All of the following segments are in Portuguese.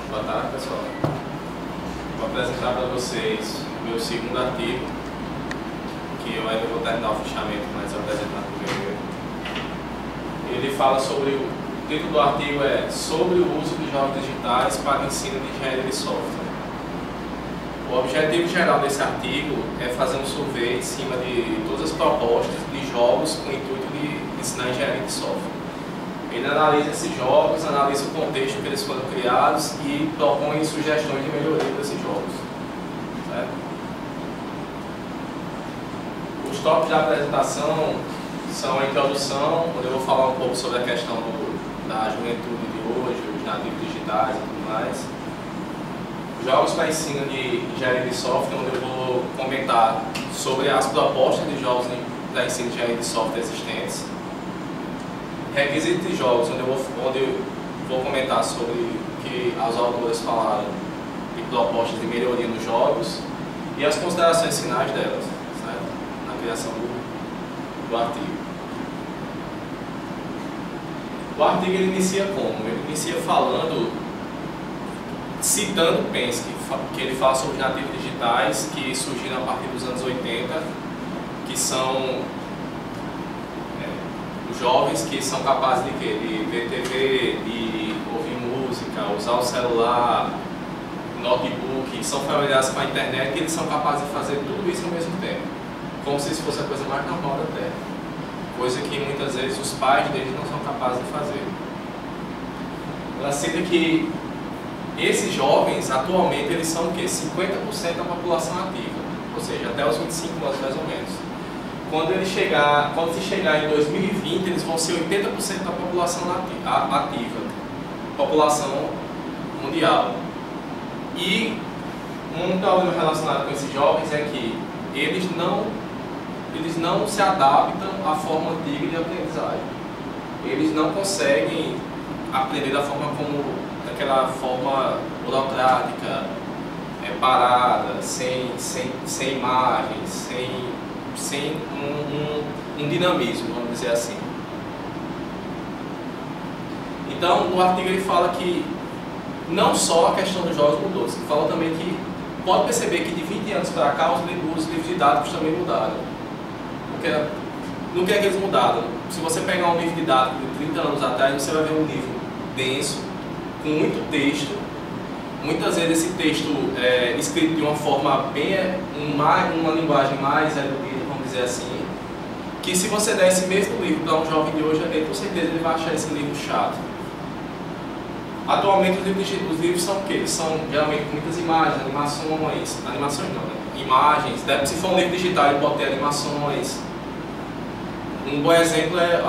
Boa tarde, pessoal. Vou apresentar para vocês o meu segundo artigo, que eu ainda vou terminar o fichamento, mas eu apresento na primeira. Ele fala sobre o título do artigo é sobre o uso de jogos digitais para o ensino de engenharia de software. O objetivo geral desse artigo é fazer um survey em cima de todas as propostas de jogos com o intuito de ensinar engenharia de software. Ele analisa esses jogos, analisa o contexto que eles foram criados e propõe sugestões de melhoria desses jogos. Certo? Os tópicos da apresentação são a introdução, onde eu vou falar um pouco sobre a questão da juventude de hoje, os nativos digitais e tudo mais. Jogos para ensino de engenharia de software, onde eu vou comentar sobre as propostas de jogos para ensino de engenharia de software existentes. Requisitos de jogos, onde eu vou comentar sobre o que as autoras falaram de propostas de melhoria nos jogos e as considerações finais delas, certo? Na criação do artigo. O artigo ele inicia como? Ele inicia falando, citando Penske, que ele fala sobre os nativos digitais que surgiram a partir dos anos 80, que são jovens que são capazes de quê? De ver TV, de ouvir música, usar o celular, notebook, são familiares com a internet e eles são capazes de fazer tudo isso ao mesmo tempo, como se isso fosse a coisa mais normal da Terra, coisa que muitas vezes os pais deles não são capazes de fazer. Ela cita que esses jovens, atualmente, eles são o quê? 50% da população ativa, ou seja, até os 25 anos mais ou menos. Quando se chegar em 2020, eles vão ser 80% da população ativa, população mundial. E um problema relacionado com esses jovens é que eles não se adaptam à forma antiga de aprendizagem. Eles não conseguem aprender da forma como aquela forma burocrática, parada, sem imagens, sem um dinamismo, vamos dizer assim. Então, no artigo ele fala que não só a questão dos jogos mudou, ele fala também que pode perceber que de 20 anos para cá os livros didáticos também mudaram. No que é que eles mudaram? Se você pegar um livro didático de 30 anos atrás, você vai ver um livro denso, com muito texto. Muitas vezes esse texto é escrito de uma forma uma linguagem mais erudita, vamos dizer assim, que se você der esse mesmo livro para um jovem de hoje, com certeza ele vai achar esse livro chato. Atualmente os livros são o quê? Eles são geralmente com muitas imagens, animações não, né? Imagens, se for um livro digital ele pode ter animações. Um bom exemplo é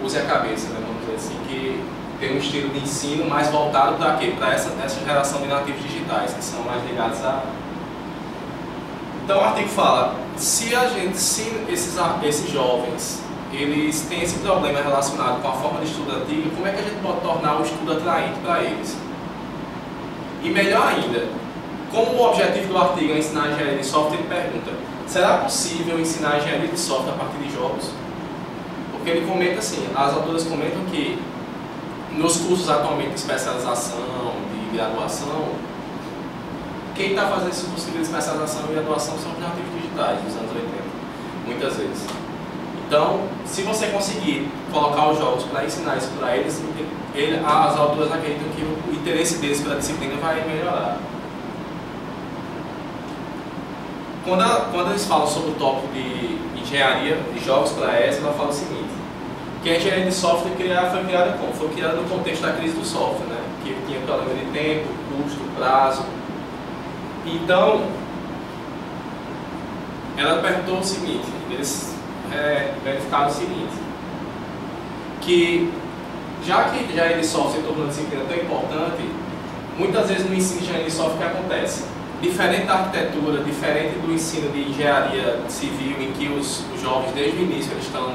o Zé Cabeça, né? Vamos dizer assim, que tem um estilo de ensino mais voltado para quê? Para essa geração de nativos digitais, que são mais ligados a... Então o artigo fala, se esses jovens eles têm esse problema relacionado com a forma de estudo antiga, como é que a gente pode tornar o estudo atraente para eles? E melhor ainda, como o objetivo do artigo é ensinar engenharia de software, ele pergunta, será possível ensinar engenharia de software a partir de jogos? Porque ele comenta assim, as autoras comentam que nos cursos atualmente de especialização, de graduação, quem está fazendo esse curso de especialização e graduação são os nativos digitais dos anos 80, muitas vezes. Então, se você conseguir colocar os jogos para ensinar isso para eles, as autoras acreditam que o interesse deles pela disciplina vai melhorar. Quando eles falam sobre o tópico de engenharia de jogos para essa, ela fala o seguinte, que a engenharia de software foi criada como? Foi criada no contexto da crise do software, né? Que tinha problema de tempo, custo, prazo. Então, ela perguntou o seguinte, eles verificaram o seguinte, que já que a engenharia de software se tornou uma disciplina tão importante, muitas vezes no ensino de engenharia de software o que acontece? Diferente da arquitetura, diferente do ensino de engenharia civil, em que os jovens desde o início eles estão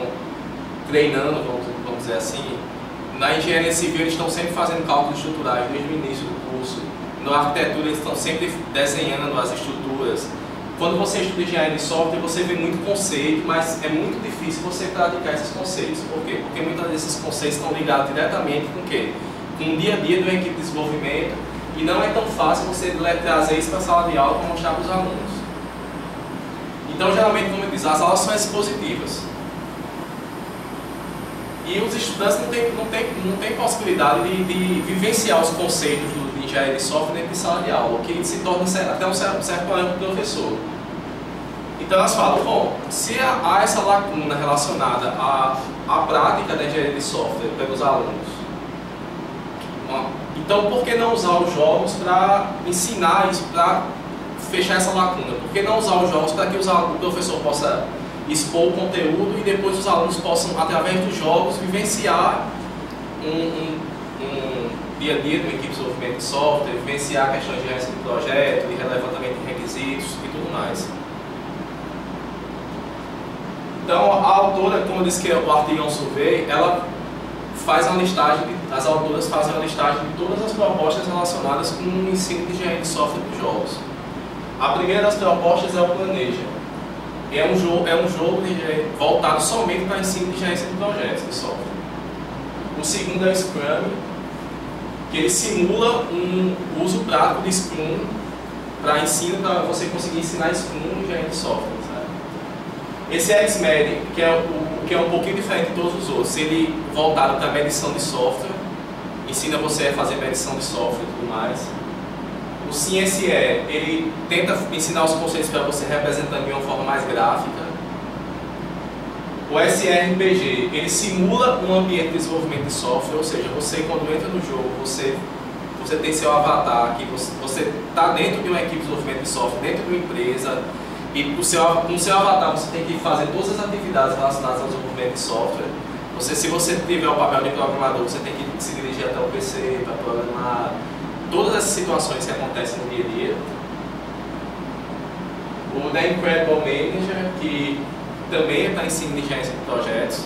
treinando, vamos dizer assim, na engenharia civil eles estão sempre fazendo cálculos estruturais desde o início do curso, na arquitetura eles estão sempre desenhando as estruturas. Quando você estuda engenharia de software, você vê muito conceito, mas é muito difícil você praticar esses conceitos. Por quê? Porque muitas vezes esses conceitos estão ligados diretamente com o quê? Com o dia a dia de uma equipe de desenvolvimento, E não é tão fácil você trazer isso para a sala de aula para mostrar para os alunos. Então, geralmente, como eu disse, as aulas são expositivas. E os estudantes não têm possibilidade de vivenciar os conceitos de engenharia de software dentro de sala de aula, o que se torna até um certo problema para o professor. Então elas falam, bom, se há essa lacuna relacionada à prática da engenharia de software pelos alunos, então por que não usar os jogos para ensinar isso, para fechar essa lacuna? Por que não usar os jogos para que o professor possa expor o conteúdo e depois os alunos possam, através dos jogos, vivenciar um dia a dia de uma equipe de desenvolvimento de software, vivenciar questões de gerência de projeto, de levantamento de requisitos e tudo mais. Então, a autora, como eu disse que o artigo é um survey, ela faz uma listagem, as autoras fazem uma listagem de todas as propostas relacionadas com o ensino de engenharia de software dos jogos. A primeira das propostas é o Planeja. É um jogo voltado somente para ensino de gerência de projetos de software. O segundo é o Scrum, que ele simula um uso prático de Scrum para ensino, para você conseguir ensinar Scrum em engenharia de software. Esse é XMed, que é um pouquinho diferente de todos os outros. Ele voltado para a medição de software, ensina você a fazer medição de software e tudo mais. O SimSE, ele tenta ensinar os conceitos para você representando de uma forma mais gráfica. O SRPG, ele simula um ambiente de desenvolvimento de software, ou seja, você quando entra no jogo, você tem seu avatar, que você está dentro de uma equipe de desenvolvimento de software, dentro de uma empresa. E com o seu avatar você tem que fazer todas as atividades relacionadas ao desenvolvimento de software. Se você tiver o papel de programador, você tem que se dirigir até o PC para programar. Todas essas situações que acontecem no dia a dia. O The Incredible Manager, que também é para ensino de gerência de projetos.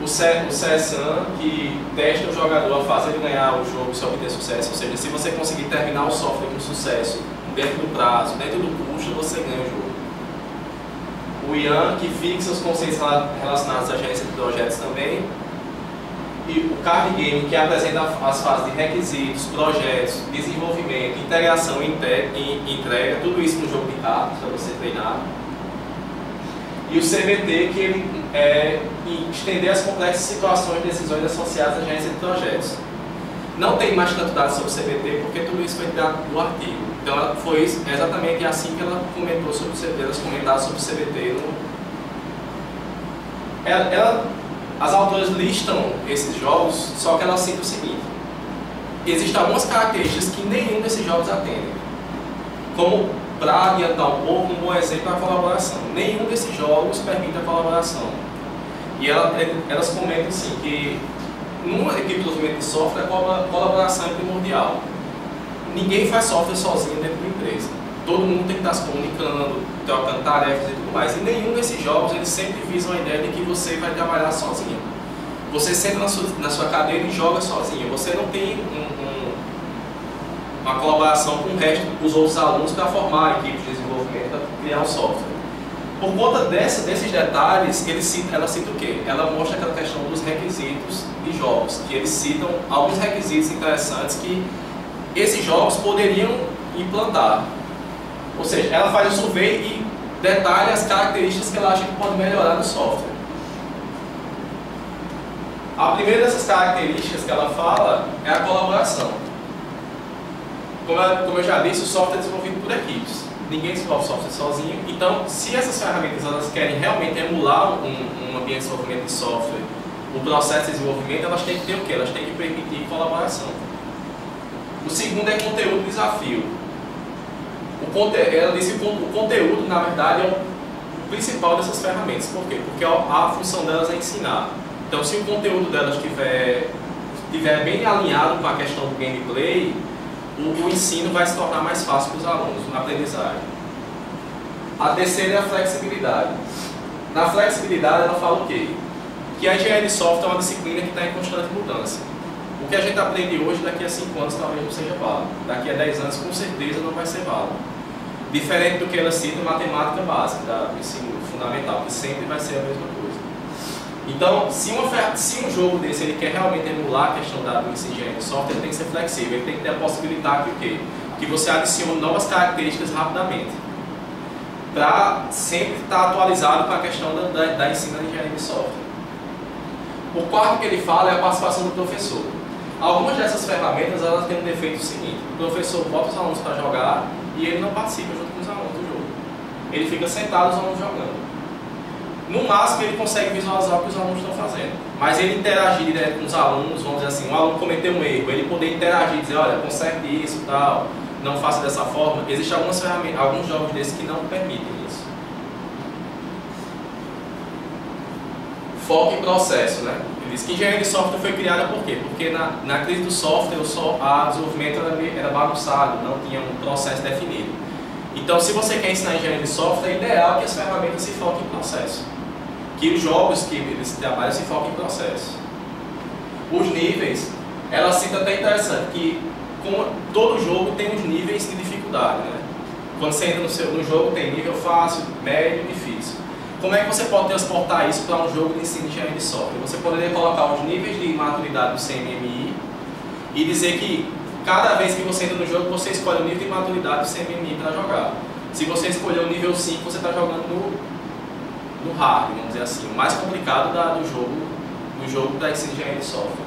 O CSAN, que testa o jogador a fazer ele ganhar o jogo se obter sucesso. Ou seja, se você conseguir terminar o software com sucesso, dentro do prazo, dentro do custo, você ganha o jogo. O IAN, que fixa os conceitos relacionados à gerência de projetos também. E o Card Game, que apresenta as fases de requisitos, projetos, desenvolvimento, integração e entrega, tudo isso no jogo de cartas, para você treinar. E o CBT, que ele estender as complexas situações e decisões associadas à gerência de projetos. Não tem mais tanto dados sobre o CBT, porque tudo isso foi dado do artigo. Então foi exatamente assim que ela comentou sobre o CBT, elas comentaram sobre o CBT. As autoras listam esses jogos, só que elas citam o seguinte: existem algumas características que nenhum desses jogos atende. Como, para adiantar um pouco, um bom exemplo é a colaboração. Nenhum desses jogos permite a colaboração. E elas comentam assim que numa equipe de desenvolvimento de software, a colaboração é primordial. Ninguém faz software sozinho dentro da empresa. Todo mundo tem que estar se comunicando, trocando tarefas e tudo mais. E nenhum desses jogos, eles sempre visam a ideia de que você vai trabalhar sozinho. Você senta na sua cadeira e joga sozinho. Você não tem uma colaboração com o resto dos outros alunos para formar equipes de desenvolvimento, para criar um software. Por conta desses detalhes, ela cita o quê? Ela mostra aquela questão dos requisitos de jogos, que eles citam alguns requisitos interessantes que esses jogos poderiam implantar. Ou seja, ela faz um survey e detalha as características que ela acha que pode melhorar no software. A primeira dessas características que ela fala é a colaboração. Como eu já disse, o software é desenvolvido por equipes. Ninguém desenvolve software sozinho. Então, se essas ferramentas elas querem realmente emular um ambiente de desenvolvimento de software, o processo de desenvolvimento, elas têm que ter o quê? Elas têm que permitir colaboração. O segundo é conteúdo e desafio. Ela disse que o conteúdo, na verdade, é o principal dessas ferramentas. Por quê? Porque a função delas é ensinar. Então, se o conteúdo delas estiver bem alinhado com a questão do gameplay, o ensino vai se tornar mais fácil para os alunos na aprendizagem. A terceira é a flexibilidade. Na flexibilidade, ela fala o quê? Que a engenharia de software é uma disciplina que está em constante mudança. O que a gente aprende hoje, daqui a 5 anos, talvez não seja válido. Daqui a 10 anos, com certeza, não vai ser válido. Diferente do que ela cita, matemática básica, do ensino fundamental, que sempre vai ser a mesma coisa. Então, se um jogo desse ele quer realmente emular a questão do ensino de engenharia de software, ele tem que ser flexível, ele tem que ter a possibilidade de o quê? Que você adicione novas características rapidamente, para sempre estar atualizado com a questão da ensino de engenharia de software. O quarto que ele fala é a participação do professor. Algumas dessas ferramentas elas têm um defeito seguinte: o professor bota os alunos para jogar e ele não participa junto com os alunos do jogo. Ele fica sentado os alunos jogando. No máximo ele consegue visualizar o que os alunos estão fazendo, mas ele interagir direto com os alunos, vamos dizer assim, um aluno cometeu um erro, ele poder interagir, dizer, olha, conserte isso e tal, não faça dessa forma. Existem algumas ferramentas, alguns jogos desses que não permitem isso. Foco em processo, né? Ele diz que engenharia de software foi criada por quê? Porque na crise do software, o desenvolvimento era bagunçado, não tinha um processo definido. Então, se você quer ensinar engenharia de software, é ideal que as ferramentas se foquem em processo. Que os jogos que eles trabalham se foquem em processo. Os níveis, ela cita até interessante, que todo jogo tem os níveis de dificuldade, né? Quando você entra no jogo, tem nível fácil, médio e difícil. Como é que você pode transportar isso para um jogo de ensino de engenharia de software? Você poderia colocar os níveis de maturidade do CMMI e dizer que cada vez que você entra no jogo, você escolhe o nível de maturidade do CMMI para jogar. Se você escolher o nível 5, você está jogando no hard, vamos dizer assim, o mais complicado do jogo da ensino de engenharia de software.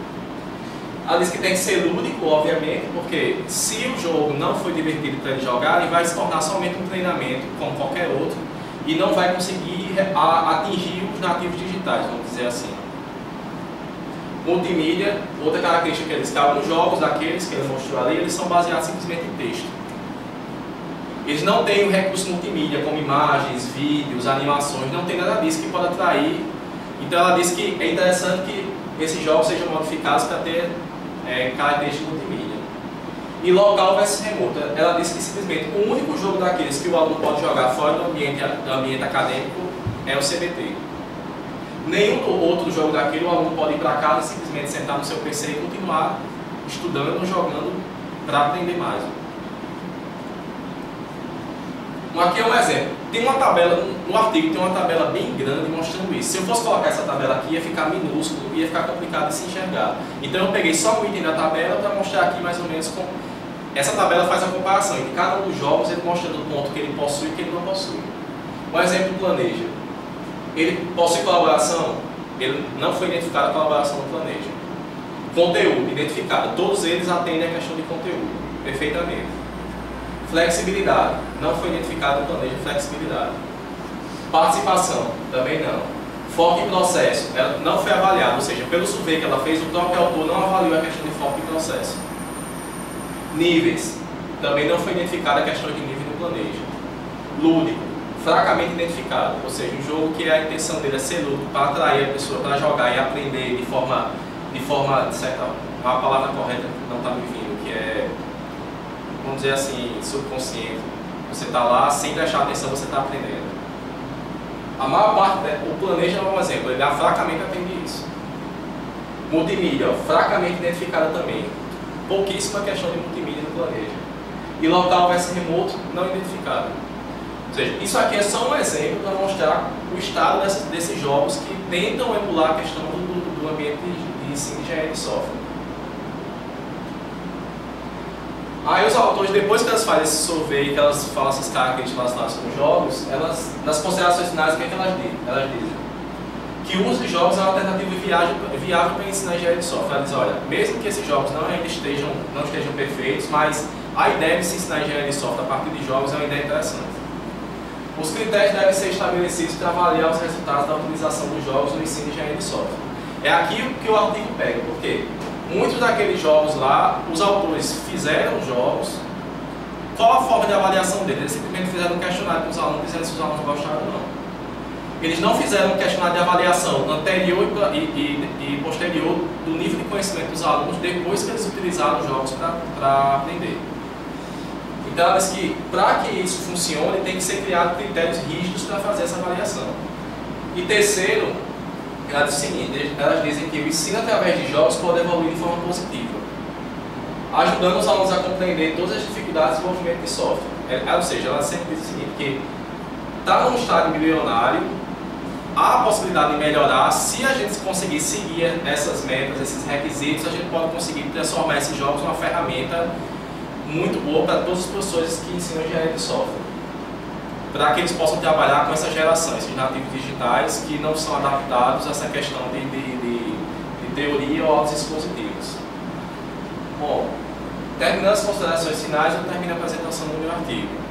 Ela diz que tem que ser lúdico, obviamente, porque se o jogo não foi divertido para ele jogar, ele vai se tornar somente um treinamento, como qualquer outro, e não vai conseguir atingir os nativos digitais, vamos dizer assim. Multimídia, outra característica que ele diz que alguns jogos daqueles que ele mostrou ali, eles são baseados simplesmente em texto. Eles não têm o recurso multimídia, como imagens, vídeos, animações, não tem nada disso que pode atrair. Então ela diz que é interessante que esses jogos sejam modificados para ter características multimídia. E local versus remoto, ela diz que simplesmente o único jogo daqueles que o aluno pode jogar fora do ambiente acadêmico é o CBT. Nenhum outro jogo daquele o aluno pode ir para casa e simplesmente sentar no seu PC e continuar estudando, jogando para aprender mais. Aqui é um exemplo. Tem uma tabela, no artigo tem uma tabela bem grande mostrando isso. Se eu fosse colocar essa tabela aqui, ia ficar minúsculo, ia ficar complicado de se enxergar. Então eu peguei só um item da tabela para mostrar aqui mais ou menos como... Essa tabela faz a comparação entre cada um dos jogos, ele mostrando o ponto que ele possui e que ele não possui. Um exemplo, Planeja. Ele possui colaboração? Ele não foi identificado a colaboração no Planeja. Conteúdo, identificado. Todos eles atendem a questão de conteúdo, perfeitamente. Flexibilidade, não foi identificado no Planeja flexibilidade. Participação, também não. Foco em processo, ela não foi avaliada, ou seja, pelo survey que ela fez, o próprio autor não avaliou a questão de foco em processo. Níveis, também não foi identificada a questão de nível no Planeja. Lúdico, fracamente identificado, ou seja, um jogo que a intenção dele é ser lúdico para atrair a pessoa para jogar e aprender de forma certa, uma palavra correta não está me vindo, que é, vamos dizer assim, subconsciente. Você está lá, sem prestar atenção, você está aprendendo. A maior parte, o Planeja é um exemplo, ele fracamente atende isso. Multimídia, fracamente identificada também. Pouquíssima questão de multimídia no Planeja. E local versus remoto, não identificado. Ou seja, isso aqui é só um exemplo para mostrar o estado desses jogos que tentam emular a questão do ambiente de ensino de engenharia de software. Aí os autores, depois que elas fazem esse survey, que elas falam essas características relacionadas com os jogos, elas, nas considerações finais, o que é que elas dizem? Que o uso de jogos é uma alternativa viável para ensinar engenharia de software. Elas dizem, olha, mesmo que esses jogos não estejam perfeitos, mas a ideia de se ensinar engenharia de software a partir de jogos é uma ideia interessante. Os critérios devem ser estabelecidos para avaliar os resultados da utilização dos jogos no ensino de engenharia de software. É aqui que o artigo pega, porque muitos daqueles jogos lá, os autores fizeram jogos. Qual a forma de avaliação deles? Eles simplesmente fizeram um questionário com os alunos, dizendo se os alunos gostaram ou não. Eles não fizeram um questionário de avaliação anterior e posterior do nível de conhecimento dos alunos depois que eles utilizaram os jogos para aprender. Então, ela diz que para que isso funcione, tem que ser criado critérios rígidos para fazer essa avaliação. E terceiro, ela diz o seguinte, elas dizem que o ensino através de jogos pode evoluir de forma positiva, ajudando os alunos a compreender todas as dificuldades de desenvolvimento de software. Ou seja, ela sempre diz o seguinte, que está num estágio embrionário, há a possibilidade de melhorar. Se a gente conseguir seguir essas metas, esses requisitos, a gente pode conseguir transformar esses jogos numa ferramenta muito boa para todos os professores que ensinam engenharia de software, para que eles possam trabalhar com essa geração, esses nativos digitais que não são adaptados a essa questão de teoria ou aos dispositivos. Bom, terminando as considerações finais, eu termino a apresentação do meu artigo.